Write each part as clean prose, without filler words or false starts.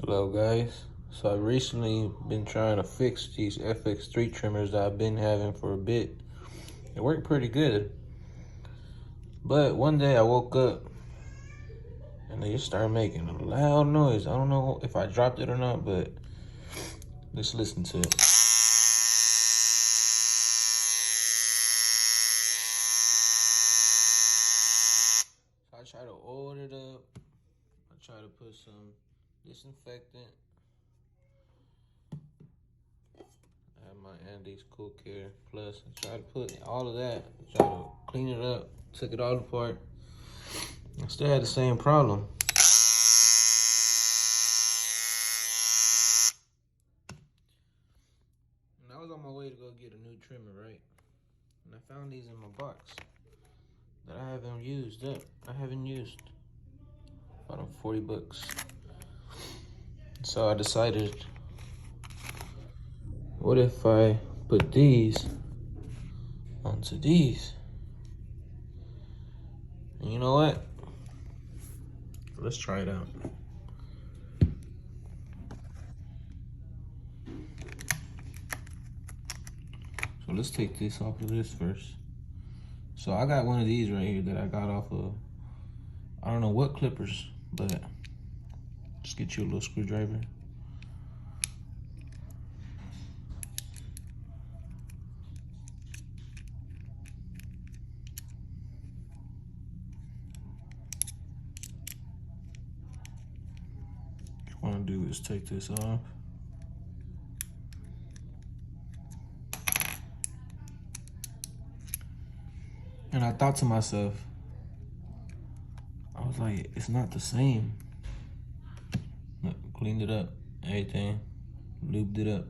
Hello guys. So I've recently been trying to fix these Fx3 trimmers that I've been having for a bit. It worked pretty good. But one day I woke up and they just started making a loud noise. I don't know if I dropped it or not, but let's listen to it. So I try to oil it up. I try to put some disinfectant. I have my Andy's Cool Care Plus. I try to put all of that. I try to clean it up. Took it all apart. I still had the same problem. And I was on my way to go get a new trimmer, right? And I found these in my box that I haven't used up. I haven't used. About them 40 bucks. So I decided, what if I put these onto these? And you know what? Let's try it out. So let's take this off of this first. So I got one of these right here that I got off of, I don't know what clippers, but just get you a little screwdriver. What I want to do is take this off. And I thought to myself, I was like, it's not the same. Look, cleaned it up, everything, lubed it up.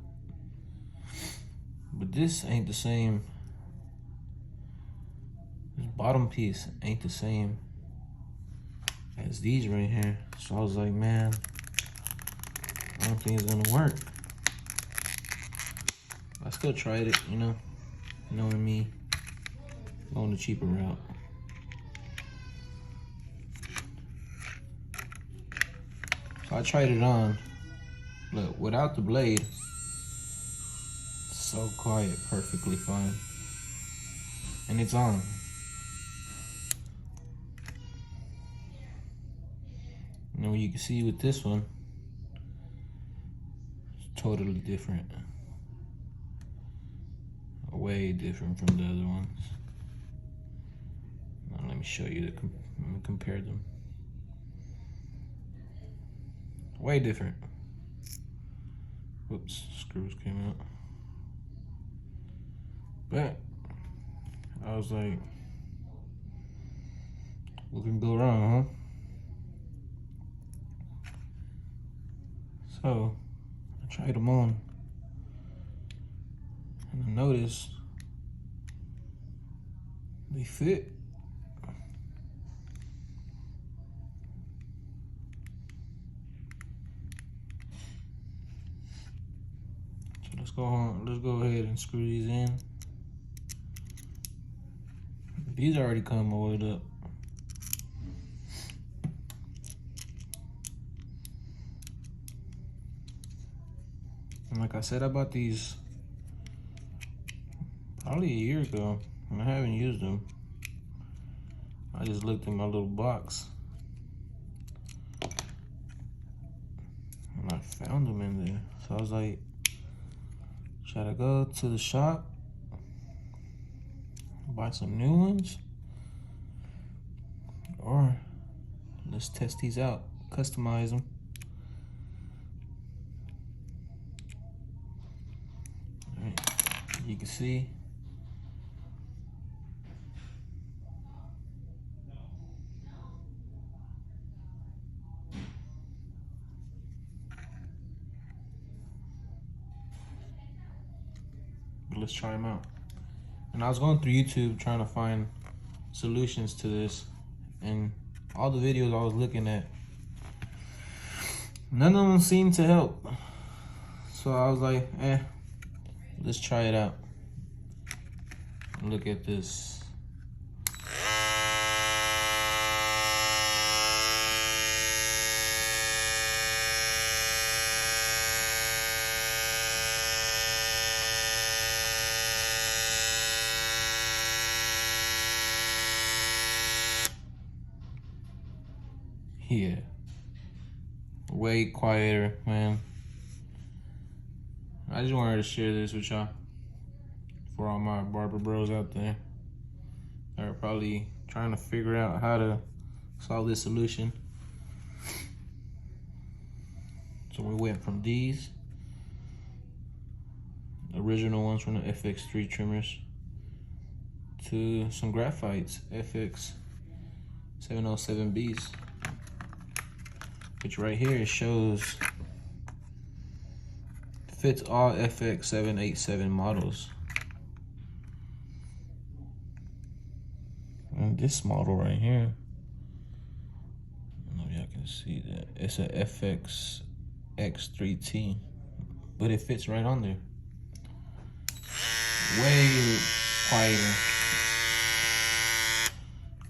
But this ain't the same. This bottom piece ain't the same as these right here. So I was like, man, I don't think it's gonna work. I still tried it, you know, knowing me, going the cheaper route. So I tried it on. Look, without the blade, so quiet, perfectly fine. And it's on. And what you can see with this one, it's totally different. Way different from the other ones. Now let me show you, let me compare them. Way different. Whoops, screws came out. But I was like, what can go wrong, huh? So I tried them on, and I noticed they fit. So let's go ahead and screw these in. These already come oiled up. And like I said, I bought these probably a year ago, and I haven't used them. I just looked in my little box, and I found them in there. So I was like, should I go to the shop, buy some new ones? Or let's test these out, customize them. All right, you can see. But let's try them out. And I was going through YouTube trying to find solutions to this, and all the videos I was looking at, none of them seemed to help. So I was like, let's try it out. Look at this. Yeah. Way quieter, man. I just wanted to share this with y'all. For all my barber bros out there. They're probably trying to figure out how to solve this solution. So we went from these original ones from the Fx3 trimmers to some graphites, Fx707Bs, which right here shows fits all Fx787 models. And this model right here, I don't know if y'all can see that. It's a Fx3T, but it fits right on there. Way quieter.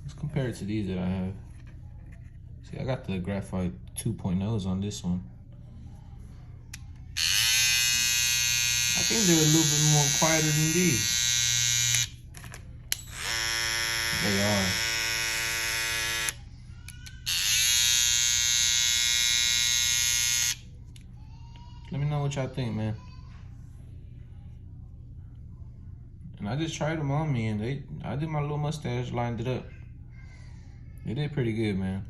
Let's compare it to these that I have. See, I got the graphite 2.0s on this one. I think they're a little bit more quieter than these. They are. Let me know what y'all think, man. And I just tried them on me, and I did my little mustache, lined it up. They did pretty good, man.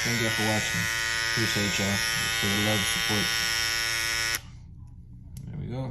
Thank y'all for watching. Appreciate y'all for the love and support. There we go.